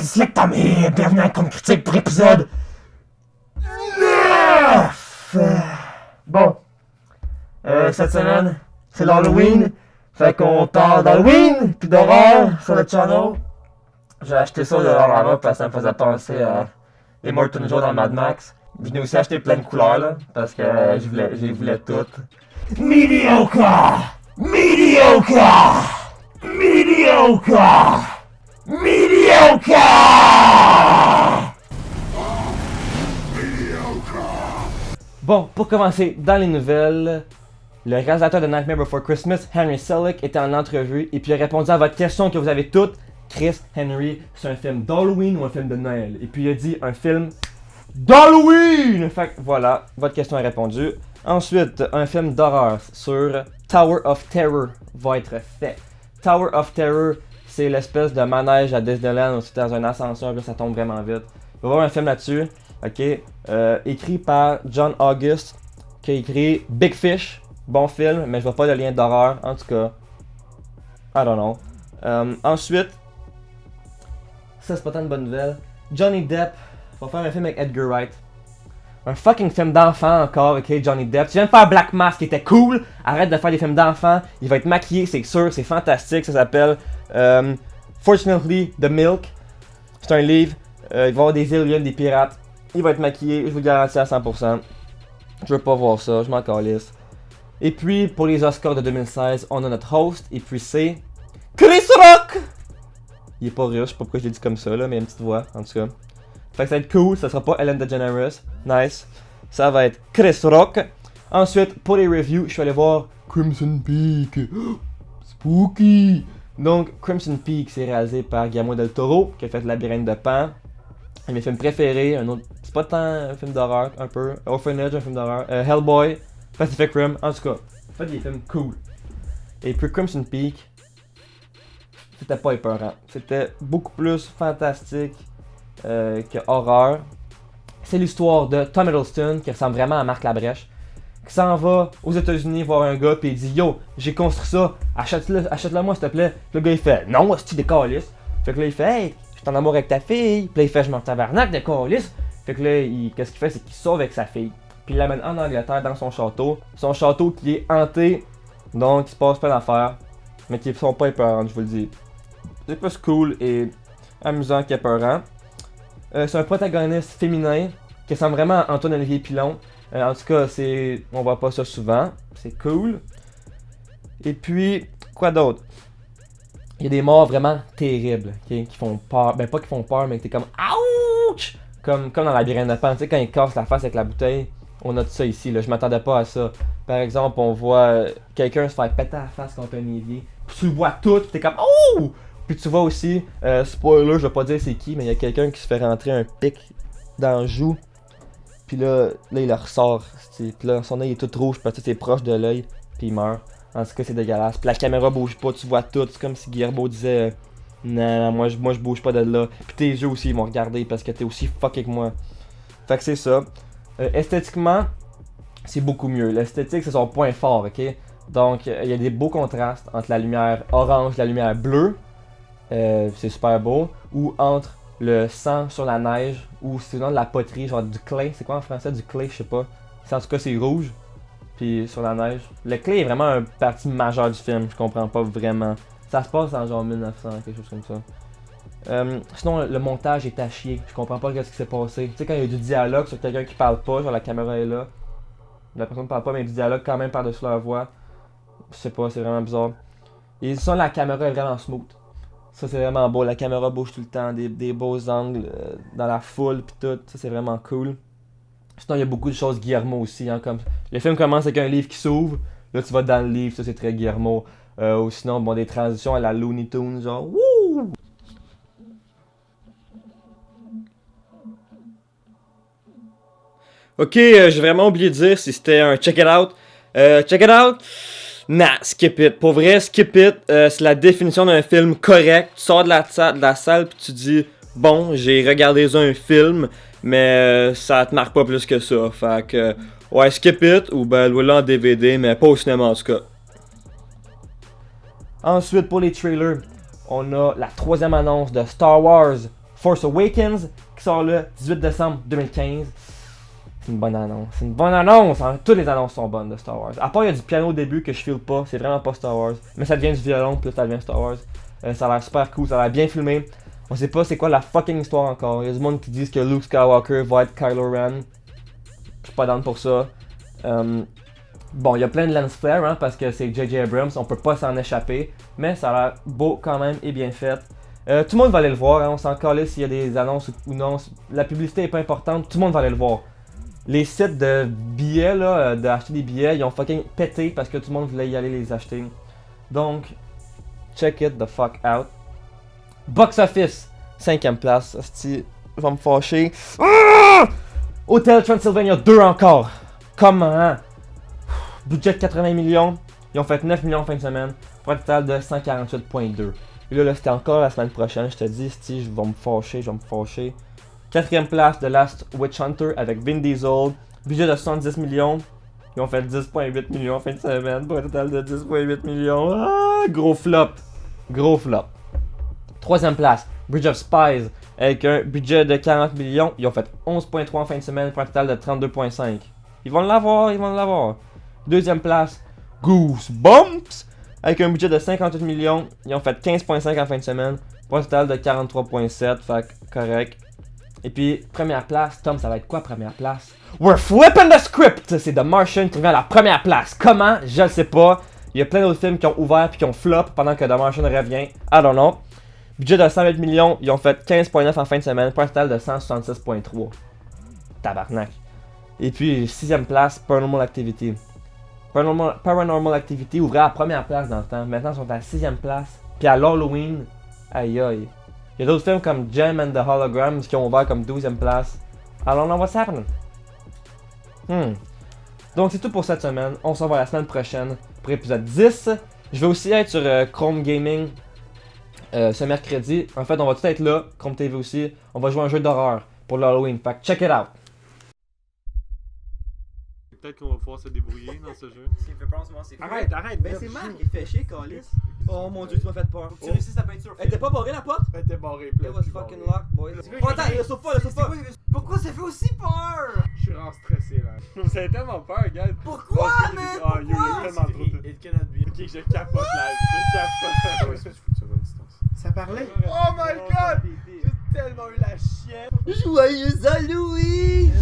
ici avec Tommy, bienvenue à Comme Critique pour épisode 9! Bon, cette semaine, c'est l'Halloween, fait qu'on parle d'Halloween pis d'horreur sur le channel. J'ai acheté ça de Horrorama parce que ça me faisait penser à Immortal Joe dans Mad Max. Je n'ai aussi acheté plein de couleurs là, parce que je les voulais toutes. Mediocre! Mediocre! Mediocre! Mediocre! Bon, pour commencer, dans les nouvelles, le réalisateur de Nightmare Before Christmas, Henry Selick, était en entrevue et puis il a répondu à votre question que vous avez toutes. Chris, Henry, c'est un film d'Halloween ou un film de Noël? Et puis il a dit un film d'Halloween! Fait que voilà, votre question est répondue. Ensuite, un film d'horreur sur Tower of Terror va être fait. Tower of Terror, c'est l'espèce de manège à Disneyland où c'est dans un ascenseur, là ça tombe vraiment vite. On va voir un film là-dessus, ok? Écrit par John August, qui a écrit Big Fish, bon film, mais je vois pas de lien d'horreur, en tout cas. I don't know. Ensuite, ça c'est pas tant une bonne nouvelle. Johnny Depp va faire un film avec Edgar Wright. Un fucking film d'enfant encore, ok, Johnny Depp. Tu viens de faire Black Mask qui était cool. Arrête de faire des films d'enfant. Il va être maquillé, c'est sûr, c'est fantastique. Ça s'appelle Fortunately The Milk. C'est un livre. Il va y avoir des aliens, des pirates. Il va être maquillé, je vous le garantis à 100%. Je veux pas voir ça, je m'en calisse. Et puis, pour les Oscars de 2016, on a notre host. Et puis c'est Chris Rock! Il est pas riche, je sais pas pourquoi je l'ai dit comme ça, là, mais il y a une petite voix, en tout cas. Fait que ça va être cool, ça sera pas Ellen DeGeneres. Nice. Ça va être Chris Rock. Ensuite, pour les reviews, je suis allé voir Crimson Peak. Spooky! Donc, Crimson Peak, c'est réalisé par Guillermo del Toro, qui a fait Labyrinthe de Pan. Un de mes films préférés, un autre. C'est pas tant un film d'horreur, un peu. Orphanage, un film d'horreur. Hellboy, Pacific Rim, en tout cas. Fait des films cool. Et puis Crimson Peak, c'était pas épeurant. C'était beaucoup plus fantastique que horreur. C'est l'histoire de Tom Hiddleston qui ressemble vraiment à Marc Labrèche, qui s'en va aux États-Unis voir un gars puis il dit yo, j'ai construit ça, achète-le moi s'il te plaît. Puis le gars il fait non, c'est-tu des calices? Fait que là il fait hey, je suis en amour avec ta fille. Puis là il fait je m'en tabarnak des calices. Fait que là qu'est-ce qu'il fait, c'est qu'il sauve avec sa fille. Puis il l'amène en Angleterre dans son château. Son château qui est hanté, donc il se passe plein d'affaires, mais qui sont pas épeurantes, je vous le dis. C'est plus cool et amusant qu'épeurant. C'est un protagoniste féminin qui ressemble vraiment à Antoine-Olivier Pilon. En tout cas, on voit pas ça souvent. C'est cool. Et puis, quoi d'autre? Il y a des morts vraiment terribles, okay, qui font peur. Ben, pas qui font peur, mais que t'es comme ouch! Comme dans Labyrinthe de Pan. Tu sais, quand il casse la face avec la bouteille, on a tout ça ici. Là. Je m'attendais pas à ça. Par exemple, on voit quelqu'un se faire péter la face contre un évier. Puis tu le vois tout, t'es comme ouh! Puis tu vois aussi, spoiler, je vais pas dire c'est qui, mais il y a quelqu'un qui se fait rentrer un pic dans le joue. Puis là il le ressort. Puis là, son œil est tout rouge parce que c'est proche de l'œil. Puis il meurt. En tout cas, c'est dégueulasse. Puis la caméra bouge pas, tu vois tout. C'est comme si Guillermo disait non, moi je bouge pas de là. Puis tes yeux aussi, ils vont regarder parce que t'es aussi fucké que moi. Fait que c'est ça. Esthétiquement, c'est beaucoup mieux. L'esthétique, c'est son point fort, ok? Donc, il y a des beaux contrastes entre la lumière orange et la lumière bleue. C'est super beau. Ou entre le sang sur la neige, ou sinon de la poterie, genre du clay. C'est quoi en français du clay? Je sais pas. En tout cas, c'est rouge. Puis sur la neige. Le clay est vraiment une partie majeure du film. Je comprends pas vraiment. Ça se passe en genre 1900, quelque chose comme ça. Sinon, le montage est à chier. Je comprends pas ce qui s'est passé. Tu sais, quand il y a du dialogue sur quelqu'un qui parle pas, genre la caméra est là. La personne parle pas, mais il y a du dialogue quand même par-dessus leur voix. Je sais pas, c'est vraiment bizarre. Et sinon, la caméra est vraiment smooth. Ça c'est vraiment beau, la caméra bouge tout le temps, des beaux angles dans la foule pis tout, ça c'est vraiment cool. Sinon il y a beaucoup de choses Guillermo aussi, hein, comme le film commence avec un livre qui s'ouvre, là tu vas dans le livre, ça c'est très Guillermo. Ou sinon bon des transitions à la Looney Tunes, genre wouh! Ok, j'ai vraiment oublié de dire si c'était un check it out. Check it out! Nah, skip it. Pour vrai, skip it. C'est la définition d'un film correct. Tu sors de la salle puis tu dis bon, j'ai regardé un film, mais ça te marque pas plus que ça. Fait que ouais, skip it ou ben louez-le en DVD, mais pas au cinéma en tout cas. Ensuite, pour les trailers, on a la troisième annonce de Star Wars Force Awakens, qui sort le 18 décembre 2015. C'est une bonne annonce. C'est une bonne annonce! Hein? Toutes les annonces sont bonnes de Star Wars. À part, il y a du piano au début que je file pas. C'est vraiment pas Star Wars. Mais ça devient du violon, puis là, ça devient Star Wars. Ça a l'air super cool, ça a l'air bien filmé. On sait pas c'est quoi la fucking histoire encore. Il y a du monde qui disent que Luke Skywalker va être Kylo Ren. Je suis pas down pour ça. Bon, il y a plein de lens flare, hein, parce que c'est J.J. Abrams, on peut pas s'en échapper. Mais ça a l'air beau quand même et bien fait. Tout le monde va aller le voir, hein, on s'en calait s'il y a des annonces ou non. La publicité est pas importante, tout le monde va aller le voir. Les sites de billets, là, d'acheter des billets, ils ont fucking pété parce que tout le monde voulait y aller les acheter. Donc, check it the fuck out. Box Office, 5ème place. Asti, je vais me fâcher. Hotel Transylvania 2 encore. Comment? Budget de 80 millions. Ils ont fait 9 millions en fin de semaine. Pour un total de 148,2. Et là, c'était encore la semaine prochaine. Je te dis, Sti, je vais me fâcher. 4ème place de Last Witch Hunter avec Vin Diesel. Budget de 70 millions. Ils ont fait 10,8 millions en fin de semaine. Pour un total de 10,8 millions. Ah, gros flop. 3ème place, Bridge of Spies, avec un budget de 40 millions. Ils ont fait 11,3 en fin de semaine pour un total de 32,5. Ils vont l'avoir. 2ème place, Goosebumps, avec un budget de 58 millions. Ils ont fait 15,5 en fin de semaine pour un total de 43,7. Fait correct. Et puis, première place, Tom, ça va être quoi première place? We're flipping the script! C'est The Martian qui revient à la première place. Comment? Je le sais pas. Il y a plein d'autres films qui ont ouvert puis qui ont flop pendant que The Martian revient. I don't know. Budget de 108 millions, ils ont fait 15,9 en fin de semaine pour un total de 166,3. Tabarnak. Et puis, 6ème place, Paranormal Activity. Paranormal Activity ouvrait à la première place dans le temps. Maintenant, ils sont à la 6ème place. Puis à l'Halloween, aïe aïe. Il y a d'autres films comme Gem and the Holograms qui ont ouvert comme 12ème place. I don't know what's happening. Donc, c'est tout pour cette semaine. On se revoit la semaine prochaine pour épisode 10. Je vais aussi être sur Chrome Gaming. Ce mercredi. En fait, on va tout être là, Chrome TV aussi. On va jouer un jeu d'horreur pour l'Halloween. Fait que check it out. Peut-être qu'on va pouvoir se débrouiller dans ce jeu. Ce qui me fait peur en ce moment, c'est Arrête, Ben c'est Marc, il fait chier, Calis. Oh mon dieu, tu m'as fait peur. Faut que Tu tu réussis à peinture. Elle était pas barrée la porte? Elle était barrée, It was fucking locked, boy. Oh, attends, le sofa. Pourquoi ça fait aussi peur? Je suis vraiment stressé là. Vous avez tellement peur, gars. Pourquoi, man? Ah, yo, il y a tellement trop de. It cannot be. Ok, je capote là. Je capote. Ça parlait? Oh my god! J'ai tellement eu la chienne. Joyeux Halloween!